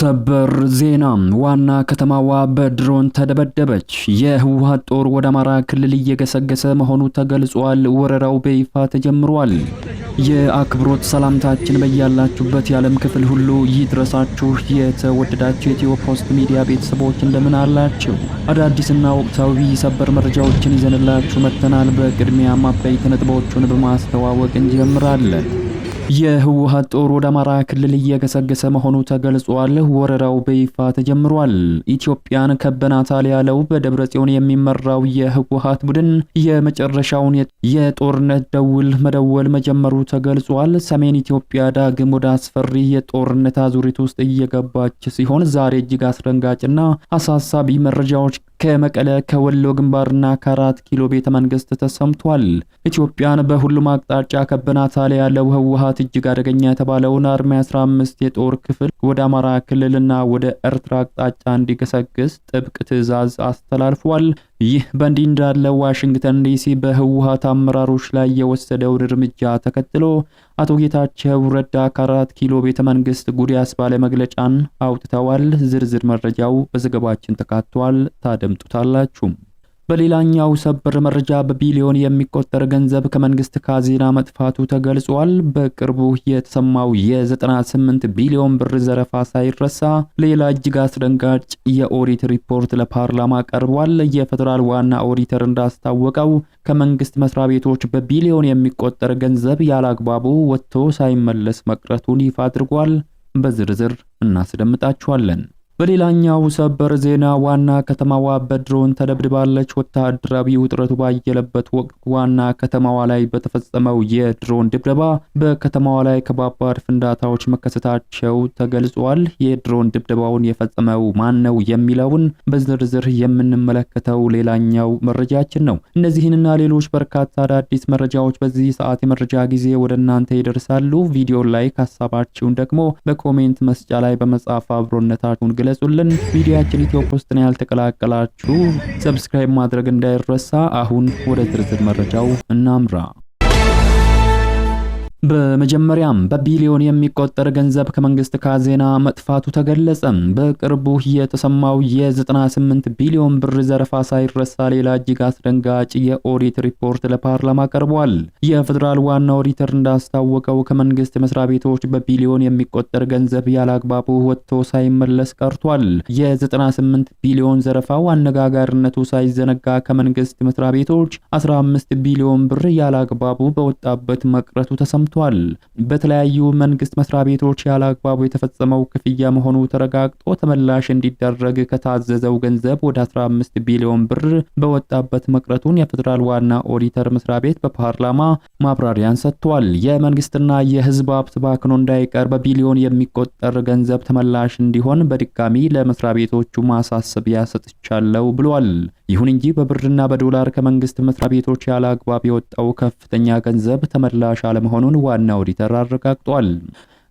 ሰበር ዜና ዋና ከተማዋ በድሮን ተደበደበች። የህወሓት ጦር ወደ አማራ ክልል እየገሰገሰ መሆኑ ተገልጿል። ወረራው በይፋ ተጀምሯል። የአክብሮት ሰላምታችን በያላችሁበት የዓለም ክፍል ሁሉ ይድረሳችሁ። የተወደዳችሁ ኢትዮ ፖስት ሚዲያ ቤተሰቦች እንደምን አላችሁ? አዳዲስና ወቅታዊ ሰበር መረጃዎችን ይዘንላችሁ መጥተናል። በቅድሚያ አበይት ነጥቦቹን በማስተዋወቅ እንጀምራለን። የህወሓት ጦር ወደ አማራ ክልል እየገሰገሰ መሆኑ ተገልጿል። ወረራው በይፋ ተጀምሯል። ኢትዮጵያን ከበናታል ያለው በደብረ ጽዮን የሚመራው የህወሓት ቡድን የመጨረሻውን የጦርነት ደውል መደወል መጀመሩ ተገልጿል። ሰሜን ኢትዮጵያ ዳግም ወደ አስፈሪ የጦርነት አዙሪት ውስጥ እየገባች ሲሆን ዛሬ እጅግ አስደንጋጭና አሳሳቢ መረጃዎች ከመቀለ ከወሎ ግንባርና ከ4 ኪሎ ቤተ መንግስት ተሰምቷል። ኢትዮጵያን በሁሉም አቅጣጫ ከበናታል ያለው ህወሓት እጅግ አደገኛ የተባለውን አርሚ 15 የጦር ክፍል ወደ አማራ ክልልና ወደ ኤርትራ አቅጣጫ እንዲገሰግስ ጥብቅ ትዕዛዝ አስተላልፏል። ይህ በእንዲህ እንዳለ ዋሽንግተን ዲሲ በህወሓት አመራሮች ላይ የወሰደውን እርምጃ ተከትሎ አቶ ጌታቸው ረዳ ከ4 ኪሎ ቤተ መንግስት ጉድ ያስባለ መግለጫን አውጥተዋል። ዝርዝር መረጃው በዘገባችን ተካቷል፣ ታደምጡታላችሁ። በሌላኛው ሰበር መረጃ በቢሊዮን የሚቆጠር ገንዘብ ከመንግስት ካዝና መጥፋቱ ተገልጿል። በቅርቡ የተሰማው የ98 ቢሊዮን ብር ዘረፋ ሳይረሳ ሌላ እጅግ አስደንጋጭ የኦዲት ሪፖርት ለፓርላማ ቀርቧል። የፌደራል ዋና ኦዲተር እንዳስታወቀው ከመንግስት መስሪያ ቤቶች በቢሊዮን የሚቆጠር ገንዘብ ያላግባቡ ወጥቶ ሳይመለስ መቅረቱን ይፋ አድርጓል። በዝርዝር እናስደምጣችኋለን። በሌላኛው ሰበር ዜና ዋና ከተማዋ በድሮን ተደብድባለች። ወታደራዊ ውጥረቱ ባየለበት ወቅት ዋና ከተማዋ ላይ በተፈጸመው የድሮን ድብደባ በከተማዋ ላይ ከባባድ ፍንዳታዎች መከሰታቸው ተገልጿል። የድሮን ድብደባውን የፈጸመው ማን ነው የሚለውን በዝርዝር የምንመለከተው ሌላኛው መረጃችን ነው። እነዚህንና ሌሎች በርካታ አዳዲስ መረጃዎች በዚህ ሰዓት የመረጃ ጊዜ ወደ እናንተ ይደርሳሉ። ቪዲዮ ላይክ፣ ሀሳባችሁን ደግሞ በኮሜንት መስጫ ላይ በመጻፍ አብሮነታችሁን ገለጹልን። ሚዲያችን ኢትዮ ፖስትን ያልተቀላቀላችሁ ሰብስክራይብ ማድረግ እንዳይረሳ። አሁን ወደ ዝርዝር መረጃው እናምራ። በመጀመሪያም በቢሊዮን የሚቆጠር ገንዘብ ከመንግስት ካዝና መጥፋቱ ተገለጸ። በቅርቡ የተሰማው የ98 ቢሊዮን ብር ዘረፋ ሳይረሳ ሌላ እጅግ አስደንጋጭ የኦዲት ሪፖርት ለፓርላማ ቀርቧል። የፌደራል ዋና ኦዲተር እንዳስታወቀው ከመንግስት መስሪያ ቤቶች በቢሊዮን የሚቆጠር ገንዘብ ያላግባቡ ወጥቶ ሳይመለስ ቀርቷል። የ98 ቢሊዮን ዘረፋው አነጋጋሪነቱ ሳይዘነጋ ከመንግስት መስሪያ ቤቶች 15 ቢሊዮን ብር ያላግባቡ በወጣበት መቅረቱ ተሰምቷል። በተለያዩ መንግስት መስሪያ ቤቶች ያላግባቡ የተፈጸመው ክፍያ መሆኑ ተረጋግጦ ተመላሽ እንዲደረግ ከታዘዘው ገንዘብ ወደ 15 ቢሊዮን ብር በወጣበት መቅረቱን የፌደራል ዋና ኦዲተር መስሪያ ቤት በፓርላማ ማብራሪያን ሰጥቷል። የመንግስትና የህዝብ ሀብት ባክኖ እንዳይቀር በቢሊዮን የሚቆጠር ገንዘብ ተመላሽ እንዲሆን በድጋሚ ለመስሪያ ቤቶቹ ማሳሰቢያ ሰጥቻለሁ ብሏል። ይሁን እንጂ በብርና በዶላር ከመንግስት መስሪያ ቤቶች ያላግባብ የወጣው ከፍተኛ ገንዘብ ተመላሽ አለመሆኑን ዋና ኦዲተር አረጋግጧል።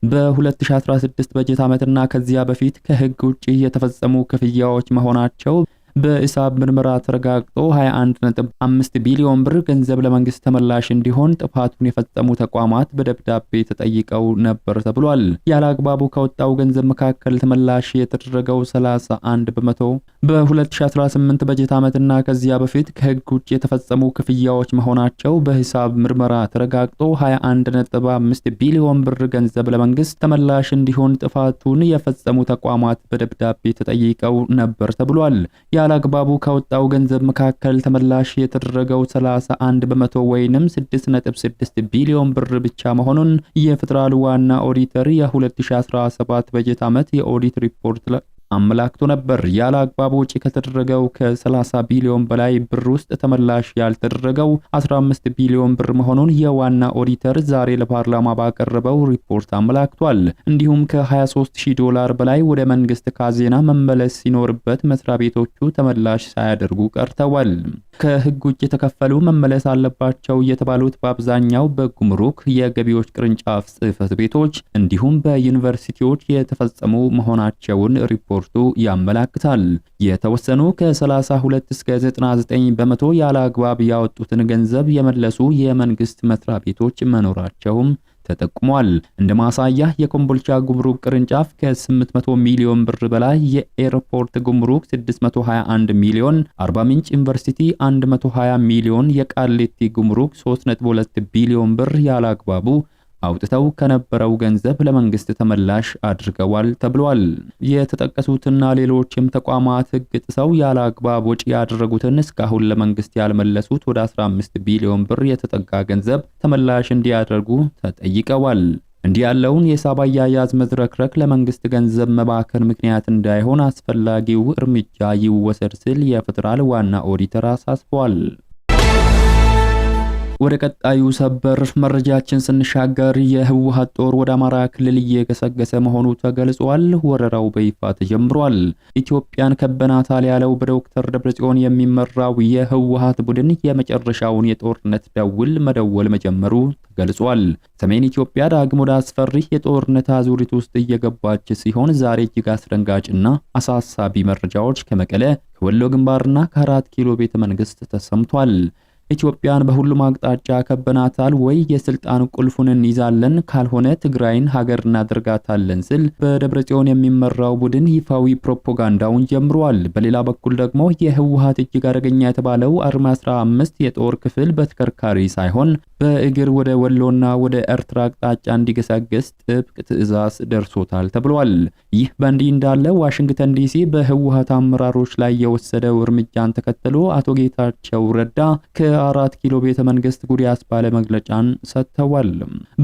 በ2016 በጀት ዓመትና ከዚያ በፊት ከህግ ውጪ የተፈጸሙ ክፍያዎች መሆናቸው በሂሳብ ምርመራ ተረጋግጦ 21.5 ቢሊዮን ብር ገንዘብ ለመንግስት ተመላሽ እንዲሆን ጥፋቱን የፈጸሙ ተቋማት በደብዳቤ ተጠይቀው ነበር ተብሏል። ያላግባቡ ከወጣው ገንዘብ መካከል ተመላሽ የተደረገው 31 በመቶ በ2018 በጀት ዓመትና ከዚያ በፊት ከህግ ውጭ የተፈጸሙ ክፍያዎች መሆናቸው በሂሳብ ምርመራ ተረጋግጦ 21.5 ቢሊዮን ብር ገንዘብ ለመንግስት ተመላሽ እንዲሆን ጥፋቱን የፈጸሙ ተቋማት በደብዳቤ ተጠይቀው ነበር ተብሏል። ያላግባቡ ከወጣው ገንዘብ መካከል ተመላሽ የተደረገው 31 በመቶ ወይንም 6.6 ቢሊዮን ብር ብቻ መሆኑን የፌደራል ዋና ኦዲተር የ2017 በጀት ዓመት የኦዲት ሪፖርት አመላክቶ ነበር። ያላግባብ ወጪ ከተደረገው ከ30 ቢሊዮን በላይ ብር ውስጥ ተመላሽ ያልተደረገው 15 ቢሊዮን ብር መሆኑን የዋና ኦዲተር ዛሬ ለፓርላማ ባቀረበው ሪፖርት አመላክቷል። እንዲሁም ከ23000 በላይ ወደ መንግስት ካዝና መመለስ ሲኖርበት መስሪያ ቤቶቹ ተመላሽ ሳያደርጉ ቀርተዋል። ከህግ ውጭ የተከፈሉ መመለስ አለባቸው የተባሉት በአብዛኛው በጉምሩክ የገቢዎች ቅርንጫፍ ጽህፈት ቤቶች እንዲሁም በዩኒቨርሲቲዎች የተፈጸሙ መሆናቸውን ሪፖርቱ ያመላክታል። የተወሰኑ ከ32 እስከ 99 በመቶ ያለ አግባብ ያወጡትን ገንዘብ የመለሱ የመንግስት መስሪያ ቤቶች መኖራቸውም ተጠቁሟል። እንደ ማሳያ የኮምቦልቻ ጉምሩክ ቅርንጫፍ ከ800 ሚሊዮን ብር በላይ፣ የኤርፖርት ጉምሩክ 621 ሚሊዮን፣ አርባ ምንጭ ዩኒቨርሲቲ 120 ሚሊዮን፣ የቃሊቲ ጉምሩክ 3.2 ቢሊዮን ብር ያላግባቡ አውጥተው ከነበረው ገንዘብ ለመንግስት ተመላሽ አድርገዋል ተብሏል። የተጠቀሱትና ሌሎችም ተቋማት ሕግ ጥሰው ያላግባብ ወጪ ያደረጉትን እስካሁን ለመንግስት ያልመለሱት ወደ 15 ቢሊዮን ብር የተጠጋ ገንዘብ ተመላሽ እንዲያደርጉ ተጠይቀዋል። እንዲህ ያለውን የሂሳብ አያያዝ መዝረክረክ ለመንግስት ገንዘብ መባከን ምክንያት እንዳይሆን አስፈላጊው እርምጃ ይወሰድ ሲል የፌዴራል ዋና ኦዲተር አሳስቧል። ወደ ቀጣዩ ሰበር መረጃችን ስንሻገር የህወሓት ጦር ወደ አማራ ክልል እየገሰገሰ መሆኑ ተገልጿል። ወረራው በይፋ ተጀምሯል። ኢትዮጵያን ከበናታል ያለው በዶክተር ደብረጽዮን የሚመራው የህወሓት ቡድን የመጨረሻውን የጦርነት ደውል መደወል መጀመሩ ተገልጿል። ሰሜን ኢትዮጵያ ዳግም ወደ አስፈሪ የጦርነት አዙሪት ውስጥ እየገባች ሲሆን ዛሬ እጅግ አስደንጋጭና አሳሳቢ መረጃዎች ከመቀለ ከወሎ ግንባርና ከ4 ኪሎ ቤተ መንግስት ተሰምቷል። ኢትዮጵያን በሁሉም አቅጣጫ ከበናታል ወይ የስልጣን ቁልፉን እንይዛለን ካልሆነ ትግራይን ሀገር እናደርጋታለን ሲል በደብረጽዮን የሚመራው ቡድን ይፋዊ ፕሮፓጋንዳውን ጀምሯል። በሌላ በኩል ደግሞ የህወሓት እጅግ አደገኛ የተባለው አርማ 15 የጦር ክፍል በተከርካሪ ሳይሆን በእግር ወደ ወሎና ወደ ኤርትራ አቅጣጫ እንዲገሰግስ ጥብቅ ትዕዛዝ ደርሶታል ተብሏል። ይህ በእንዲህ እንዳለ ዋሽንግተን ዲሲ በህወሓት አመራሮች ላይ የወሰደው እርምጃን ተከትሎ አቶ ጌታቸው ረዳ ከ4 ኪሎ ቤተ መንግስት ጉድ ያስባለ መግለጫን ሰጥተዋል።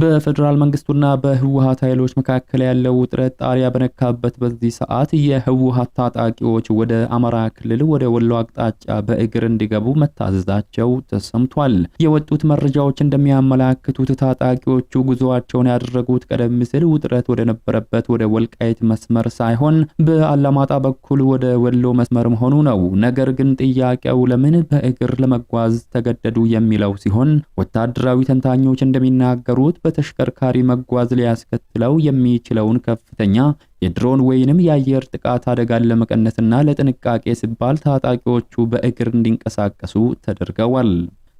በፌደራል መንግስቱና በህወሓት ኃይሎች መካከል ያለው ውጥረት ጣሪያ በነካበት በዚህ ሰዓት የህወሓት ታጣቂዎች ወደ አማራ ክልል ወደ ወሎ አቅጣጫ በእግር እንዲገቡ መታዘዛቸው ተሰምቷል። የወጡት መረጃዎች እንደሚያመላክቱት ታጣቂዎቹ ጉዞአቸውን ያደረጉት ቀደም ሲል ውጥረት ወደ ነበረበት ወደ ወልቃይት መስመር ሳይሆን በአላማጣ በኩል ወደ ወሎ መስመር መሆኑ ነው። ነገር ግን ጥያቄው ለምን በእግር ለመጓዝ ተገደዱ የሚለው ሲሆን ወታደራዊ ተንታኞች እንደሚናገሩት በተሽከርካሪ መጓዝ ሊያስከትለው የሚችለውን ከፍተኛ የድሮን ወይንም የአየር ጥቃት አደጋን ለመቀነስና ለጥንቃቄ ሲባል ታጣቂዎቹ በእግር እንዲንቀሳቀሱ ተደርገዋል።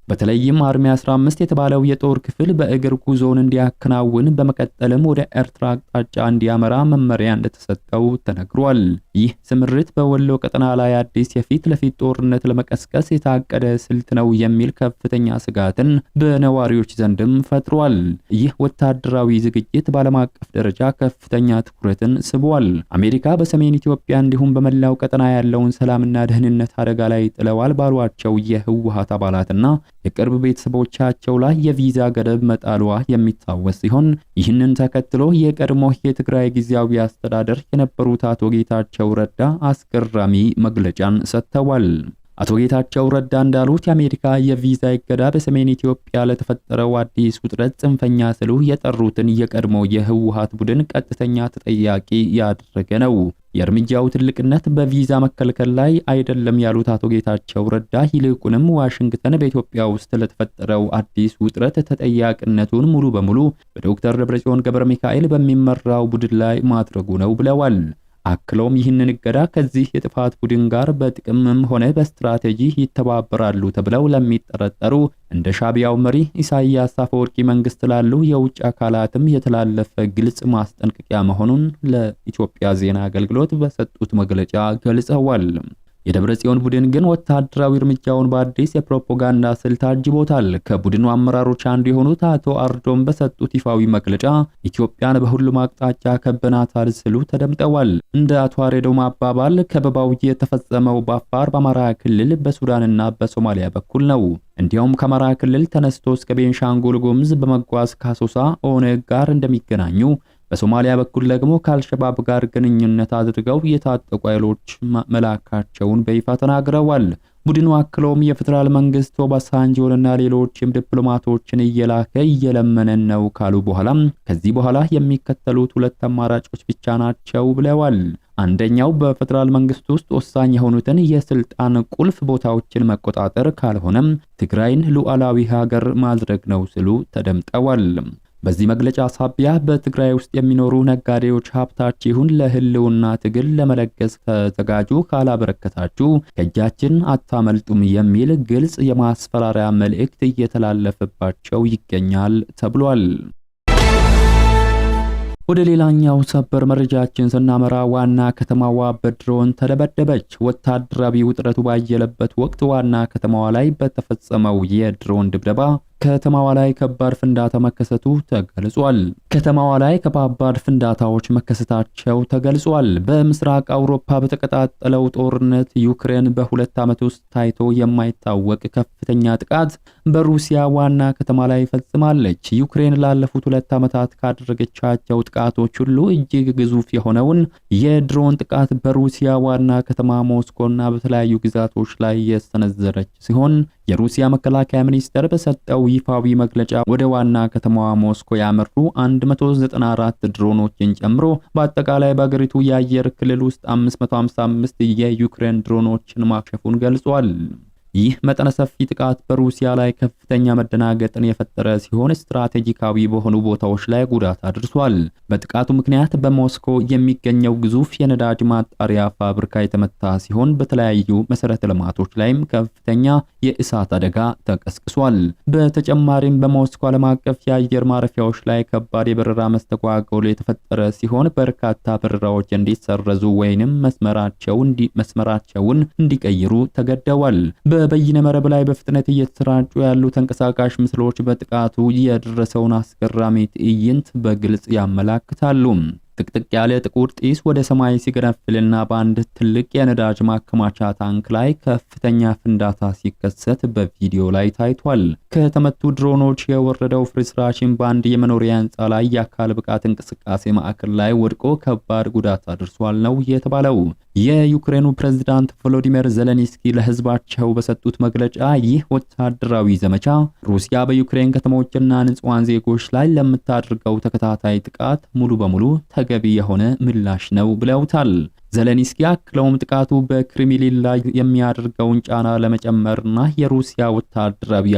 በተለይም አርሚ 15 የተባለው የጦር ክፍል በእግር ጉዞን እንዲያከናውን በመቀጠልም ወደ ኤርትራ አቅጣጫ እንዲያመራ መመሪያ እንደተሰጠው ተነግሯል። ይህ ስምሪት በወሎ ቀጠና ላይ አዲስ የፊት ለፊት ጦርነት ለመቀስቀስ የታቀደ ስልት ነው የሚል ከፍተኛ ስጋትን በነዋሪዎች ዘንድም ፈጥሯል። ይህ ወታደራዊ ዝግጅት በዓለም አቀፍ ደረጃ ከፍተኛ ትኩረትን ስቧል። አሜሪካ በሰሜን ኢትዮጵያ እንዲሁም በመላው ቀጠና ያለውን ሰላምና ደህንነት አደጋ ላይ ጥለዋል ባሏቸው የህወሓት አባላትና የቅርብ ቤተሰቦቻቸው ላይ የቪዛ ገደብ መጣሏ የሚታወስ ሲሆን ይህንን ተከትሎ የቀድሞ የትግራይ ጊዜያዊ አስተዳደር የነበሩት አቶ ጌታቸው ረዳ አስገራሚ መግለጫን ሰጥተዋል። አቶ ጌታቸው ረዳ እንዳሉት የአሜሪካ የቪዛ እገዳ በሰሜን ኢትዮጵያ ለተፈጠረው አዲስ ውጥረት ጽንፈኛ ሲሉ የጠሩትን የቀድሞ የህወሓት ቡድን ቀጥተኛ ተጠያቂ ያደረገ ነው። የእርምጃው ትልቅነት በቪዛ መከልከል ላይ አይደለም ያሉት አቶ ጌታቸው ረዳ ይልቁንም ዋሽንግተን በኢትዮጵያ ውስጥ ለተፈጠረው አዲስ ውጥረት ተጠያቂነቱን ሙሉ በሙሉ በዶክተር ደብረጽዮን ገብረ ሚካኤል በሚመራው ቡድን ላይ ማድረጉ ነው ብለዋል። አክሎም ይህንን እገዳ ከዚህ የጥፋት ቡድን ጋር በጥቅምም ሆነ በስትራቴጂ ይተባበራሉ ተብለው ለሚጠረጠሩ እንደ ሻቢያው መሪ ኢሳያስ አፈወርቂ መንግስት ላሉ የውጭ አካላትም የተላለፈ ግልጽ ማስጠንቀቂያ መሆኑን ለኢትዮጵያ ዜና አገልግሎት በሰጡት መግለጫ ገልጸዋል። የደብረጽዮን ቡድን ግን ወታደራዊ እርምጃውን በአዲስ የፕሮፓጋንዳ ስልት አጅቦታል። ከቡድኑ አመራሮች አንዱ የሆኑት አቶ አርዶም በሰጡት ይፋዊ መግለጫ ኢትዮጵያን በሁሉም አቅጣጫ ከበናታል ሲሉ ተደምጠዋል። እንደ አቶ አሬዶም አባባል ከበባው የተፈጸመው በአፋር፣ በአማራ ክልል፣ በሱዳንና በሶማሊያ በኩል ነው። እንዲያውም ከአማራ ክልል ተነስቶ እስከ ቤንሻንጉል ጉሙዝ በመጓዝ ከአሶሳ ኦነግ ጋር እንደሚገናኙ በሶማሊያ በኩል ደግሞ ከአልሸባብ ጋር ግንኙነት አድርገው የታጠቁ ኃይሎች መላካቸውን በይፋ ተናግረዋል። ቡድኑ አክሎም የፌደራል መንግስት ኦባሳንጆንና ሌሎችም ዲፕሎማቶችን እየላከ እየለመነን ነው ካሉ በኋላም ከዚህ በኋላ የሚከተሉት ሁለት አማራጮች ብቻ ናቸው ብለዋል። አንደኛው በፌደራል መንግስት ውስጥ ወሳኝ የሆኑትን የስልጣን ቁልፍ ቦታዎችን መቆጣጠር ካልሆነም ትግራይን ሉዓላዊ ሀገር ማድረግ ነው ሲሉ ተደምጠዋል። በዚህ መግለጫ ሳቢያ በትግራይ ውስጥ የሚኖሩ ነጋዴዎች ሀብታችሁን ለህልውና ትግል ለመለገስ ከተዘጋጁ ካላበረከታችሁ ከእጃችን አታመልጡም የሚል ግልጽ የማስፈራሪያ መልእክት እየተላለፈባቸው ይገኛል ተብሏል። ወደ ሌላኛው ሰበር መረጃችን ስናመራ ዋና ከተማዋ በድሮን ተደበደበች። ወታደራዊ ውጥረቱ ባየለበት ወቅት ዋና ከተማዋ ላይ በተፈጸመው የድሮን ድብደባ ከተማዋ ላይ ከባድ ፍንዳታ መከሰቱ ተገልጿል። ከተማዋ ላይ ከባድ ፍንዳታዎች መከሰታቸው ተገልጿል። በምስራቅ አውሮፓ በተቀጣጠለው ጦርነት ዩክሬን በ2 ዓመት ውስጥ ታይቶ የማይታወቅ ከፍተኛ ጥቃት በሩሲያ ዋና ከተማ ላይ ፈጽማለች። ዩክሬን ላለፉት 2 ዓመታት ካደረገቻቸው ጥቃቶች ሁሉ እጅግ ግዙፍ የሆነውን የድሮን ጥቃት በሩሲያ ዋና ከተማ ሞስኮና በተለያዩ ግዛቶች ላይ የሰነዘረች ሲሆን የሩሲያ መከላከያ ሚኒስቴር በሰጠው ይፋዊ መግለጫ ወደ ዋና ከተማዋ ሞስኮ ያመሩ 194 ድሮኖችን ጨምሮ በአጠቃላይ በአገሪቱ የአየር ክልል ውስጥ 555 የዩክሬን ድሮኖችን ማክሸፉን ገልጿል። ይህ መጠነ ሰፊ ጥቃት በሩሲያ ላይ ከፍተኛ መደናገጥን የፈጠረ ሲሆን ስትራቴጂካዊ በሆኑ ቦታዎች ላይ ጉዳት አድርሷል። በጥቃቱ ምክንያት በሞስኮ የሚገኘው ግዙፍ የነዳጅ ማጣሪያ ፋብሪካ የተመታ ሲሆን በተለያዩ መሰረተ ልማቶች ላይም ከፍተኛ የእሳት አደጋ ተቀስቅሷል። በተጨማሪም በሞስኮ ዓለም አቀፍ የአየር ማረፊያዎች ላይ ከባድ የበረራ መስተጓጎል የተፈጠረ ሲሆን በርካታ በረራዎች እንዲሰረዙ ወይንም መስመራቸውን እንዲቀይሩ ተገደዋል። በበይነ መረብ ላይ በፍጥነት እየተሰራጩ ያሉ ተንቀሳቃሽ ምስሎች በጥቃቱ የደረሰውን አስገራሚ ትዕይንት በግልጽ ያመላክታሉ። ጥቅጥቅ ያለ ጥቁር ጢስ ወደ ሰማይ ሲገነፍልና በአንድ ትልቅ የነዳጅ ማከማቻ ታንክ ላይ ከፍተኛ ፍንዳታ ሲከሰት በቪዲዮ ላይ ታይቷል። ከተመቱ ድሮኖች የወረደው ፍርስራሽን በአንድ የመኖሪያ ህንፃ ላይ የአካል ብቃት እንቅስቃሴ ማዕከል ላይ ወድቆ ከባድ ጉዳት አድርሷል ነው የተባለው። የዩክሬኑ ፕሬዝዳንት ቮሎዲሚር ዜሌንስኪ ለህዝባቸው በሰጡት መግለጫ ይህ ወታደራዊ ዘመቻ ሩሲያ በዩክሬን ከተሞችና ንጹሃን ዜጎች ላይ ለምታደርገው ተከታታይ ጥቃት ሙሉ በሙሉ ተገቢ የሆነ ምላሽ ነው ብለውታል። ዜሌንስኪ አክለውም ጥቃቱ በክሬምሊን ላይ የሚያደርገውን ጫና ለመጨመርና የሩሲያ ወታደራዊ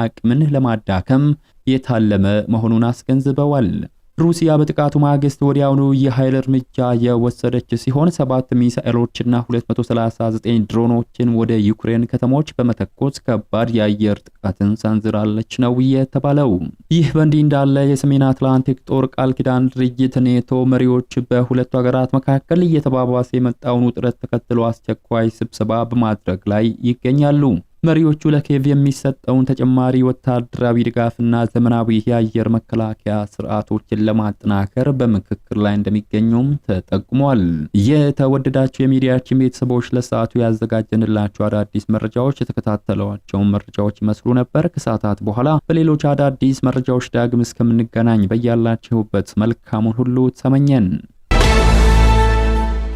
አቅምን ለማዳከም የታለመ መሆኑን አስገንዝበዋል። ሩሲያ በጥቃቱ ማግስት ወዲያውኑ የኃይል እርምጃ የወሰደች ሲሆን 7 ሚሳኤሎችና 239 ድሮኖችን ወደ ዩክሬን ከተሞች በመተኮስ ከባድ የአየር ጥቃትን ሰንዝራለች ነው የተባለው። ይህ በእንዲህ እንዳለ የሰሜን አትላንቲክ ጦር ቃል ኪዳን ድርጅት ኔቶ መሪዎች በሁለቱ ሀገራት መካከል እየተባባሰ የመጣውን ውጥረት ተከትሎ አስቸኳይ ስብሰባ በማድረግ ላይ ይገኛሉ። መሪዎቹ ለኪየቭ የሚሰጠውን ተጨማሪ ወታደራዊ ድጋፍና ዘመናዊ የአየር መከላከያ ስርዓቶችን ለማጠናከር በምክክር ላይ እንደሚገኙም ተጠቁሟል። የተወደዳችሁ የሚዲያችን ቤተሰቦች ለሰዓቱ ያዘጋጀንላችሁ አዳዲስ መረጃዎች የተከታተሏቸውን መረጃዎች ይመስሉ ነበር። ከሰዓታት በኋላ በሌሎች አዳዲስ መረጃዎች ዳግም እስከምንገናኝ በያላችሁበት መልካሙን ሁሉ ተመኘን።